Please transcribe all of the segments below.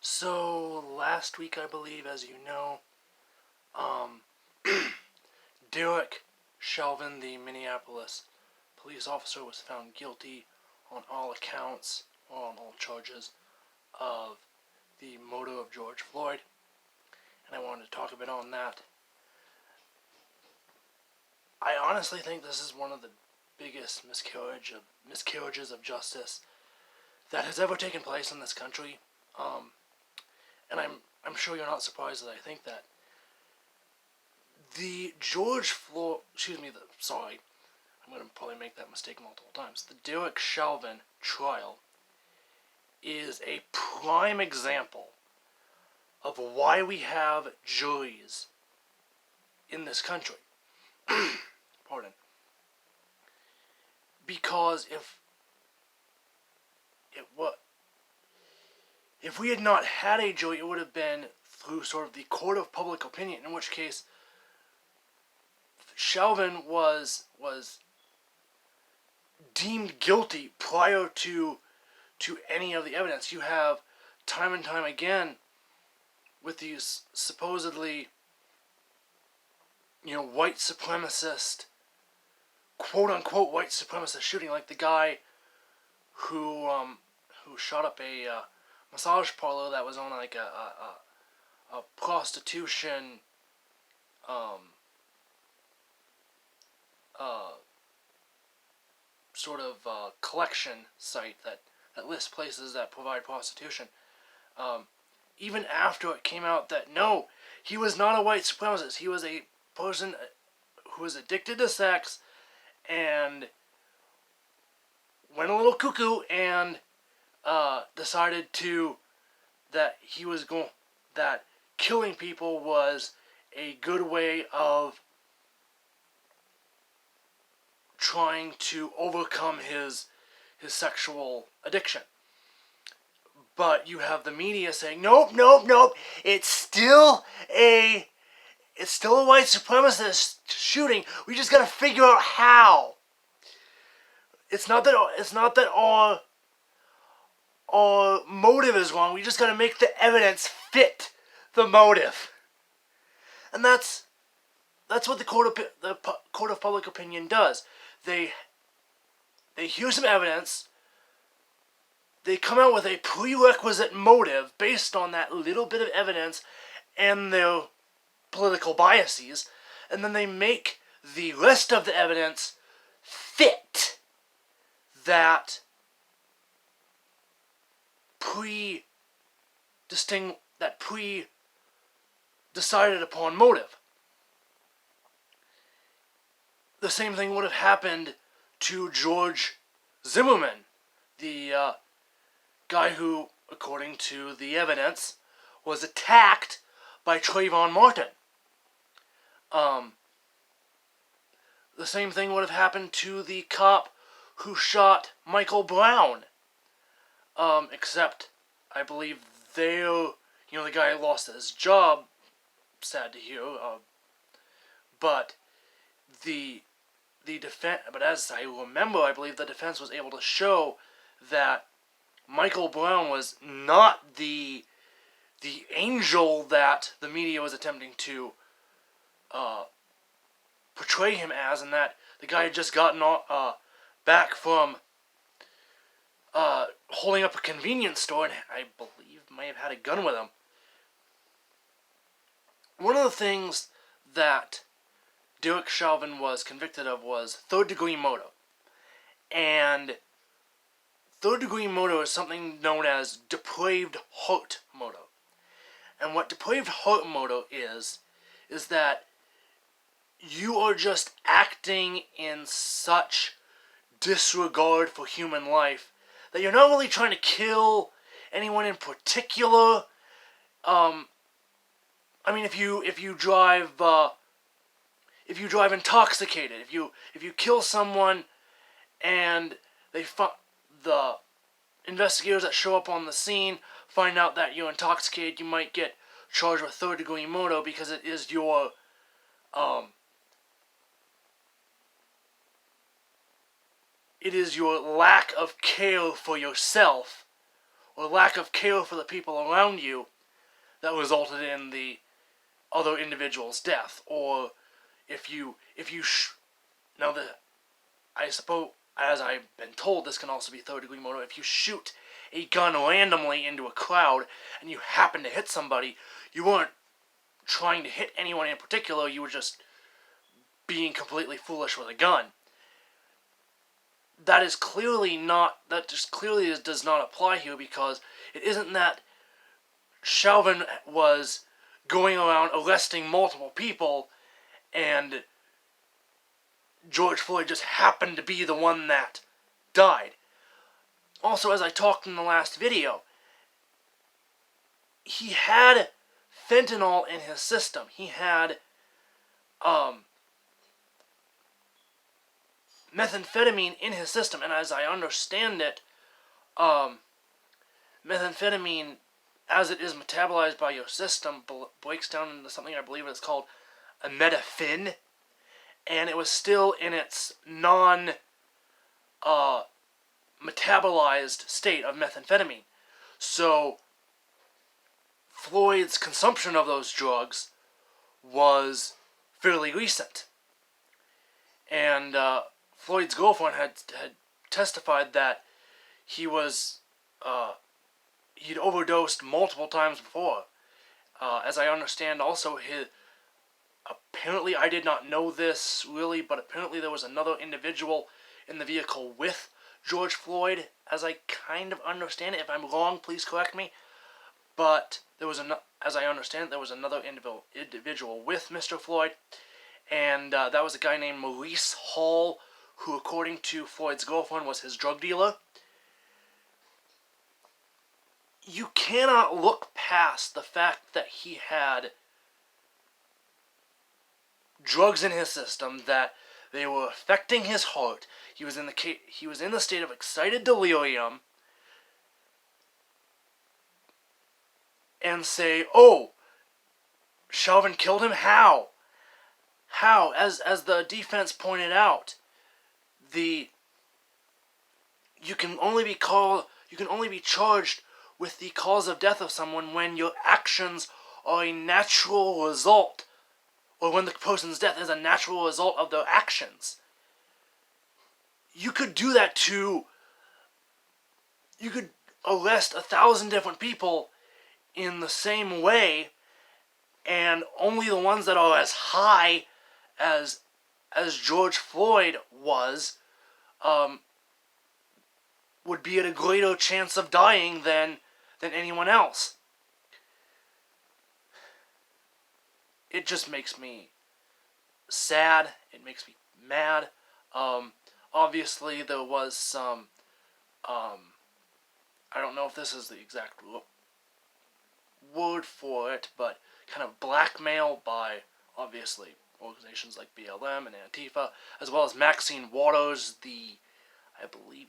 So, last week, I believe, as you know, um, Derek Chauvin, the Minneapolis police officer, was found guilty on all accounts, or on all charges, of the murder of George Floyd. And I wanted to talk a bit on that. I honestly think this is one of the biggest miscarriages of justice that has ever taken place in this country. And I'm sure you're not surprised that I think that. The George Floyd, I'm going to probably make that mistake multiple times. The Derek Chauvin trial is a prime example of why we have juries in this country. Pardon. Because if we had not had a jury, it would have been through sort of the court of public opinion, in which case Chauvin was deemed guilty prior to any of the evidence. You have time and time again with these supposedly, white supremacist, quote unquote white supremacist shooting, like the guy who shot up a massage parlor that was on like a prostitution sort of collection site that lists places that provide prostitution. Even after it came out that no, he was not a white supremacist. He was a person who was addicted to sex and went a little cuckoo and decided that killing people was a good way of trying to overcome his sexual addiction. But you have the media saying, nope, it's still a white supremacist shooting. We just gotta figure out how. It's not that our motive is wrong. We just gotta make the evidence fit the motive. And that's what the court of public opinion does. They hear some evidence, they come out with a prerequisite motive based on that little bit of evidence and their political biases, and then they make the rest of the evidence fit that pre-decided upon motive. The same thing would have happened to George Zimmerman, the guy who, according to the evidence, was attacked by Trayvon Martin. The same thing would have happened to the cop who shot Michael Brown. Except, I believe the guy lost his job, sad to hear, but but as I remember, I believe the defense was able to show that Michael Brown was not the angel that the media was attempting to portray him as, and that the guy had just gotten back from holding up a convenience store, and I believe may have had a gun with him. One of the things that Derek Chauvin was convicted of was third-degree murder. And third-degree murder is something known as depraved heart murder. And what depraved heart murder is that you are just acting in such disregard for human life that you're not really trying to kill anyone in particular. If you drive intoxicated, if you kill someone and the investigators that show up on the scene find out that you're intoxicated, you might get charged with third-degree murder because it is your lack of care for yourself or lack of care for the people around you that resulted in the other individual's death. Or if you now I suppose, as I've been told, this can also be third-degree murder. If you shoot a gun randomly into a crowd and you happen to hit somebody, you weren't trying to hit anyone in particular, you were just being completely foolish with a gun. That just clearly does not apply here, because it isn't that Chauvin was going around arresting multiple people and George Floyd just happened to be the one that died. Also, as I talked in the last video, he had fentanyl in his system. He had methamphetamine in his system, and as I understand it, methamphetamine, as it is metabolized by your system, breaks down into something I believe it's called a metafin, and it was still in its non-metabolized state of methamphetamine. So Floyd's consumption of those drugs was fairly recent. And Floyd's girlfriend had testified that he'd overdosed multiple times before. As I understand, also apparently, I did not know this really, but apparently there was another individual in the vehicle with George Floyd, as I kind of understand it. If I'm wrong, please correct me. But as I understand it, there was another individual with Mr. Floyd, and that was a guy named Maurice Hall, who, according to Floyd's girlfriend, was his drug dealer. You cannot look past the fact that he had drugs in his system, that they were affecting his heart. He was in the state of excited delirium, and say, "Oh, Chauvin killed him? How? How?" As the defense pointed out, you can only be charged with the cause of death of someone when your actions are a natural result, or when the person's death is a natural result of their actions. You could do that you could arrest 1,000 different people in the same way, and only the ones that are as high as George Floyd was, would be at a greater chance of dying than anyone else. It just makes me sad. It makes me mad. Obviously, there was some, I don't know if this is the exact word for it, but kind of blackmail by, obviously, organizations like BLM and Antifa, as well as Maxine Waters, I believe,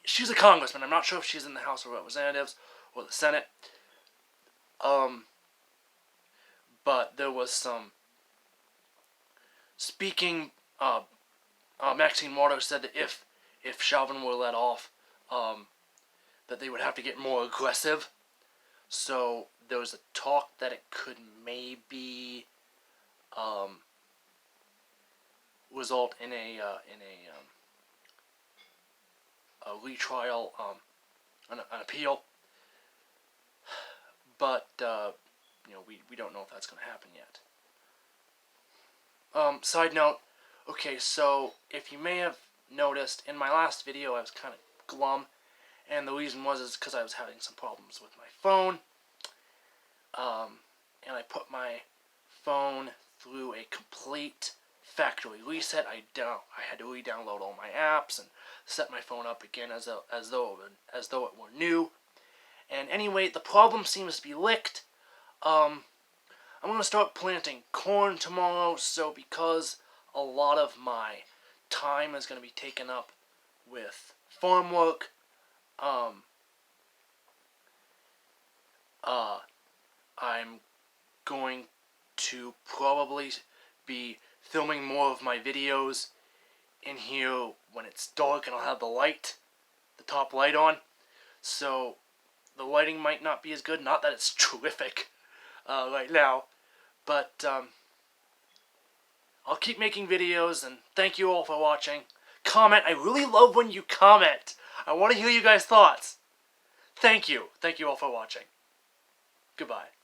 she's a congressman. I'm not sure if she's in the House of Representatives or the Senate. But there was some speaking. Maxine Waters said that if Chauvin were let off, that they would have to get more aggressive. So there was a talk that it could maybe result in a retrial, an appeal. But we don't know if that's going to happen yet. Side note, okay, so if you may have noticed, in my last video I was kind of glum, and the reason is because I was having some problems with my phone, and I put my phone through a complete factory reset. I had to re-download all my apps and set my phone up again as though it were new. And anyway, the problem seems to be licked. I'm going to start planting corn tomorrow, so because a lot of my time is going to be taken up with farm work, I'm going to probably be filming more of my videos in here when it's dark and I'll have the top light on. So the lighting might not be as good. Not that it's terrific right now, but I'll keep making videos, and thank you all for watching. Comment. I really love when you comment. I want to hear you guys' thoughts. Thank you. Thank you all for watching. Goodbye.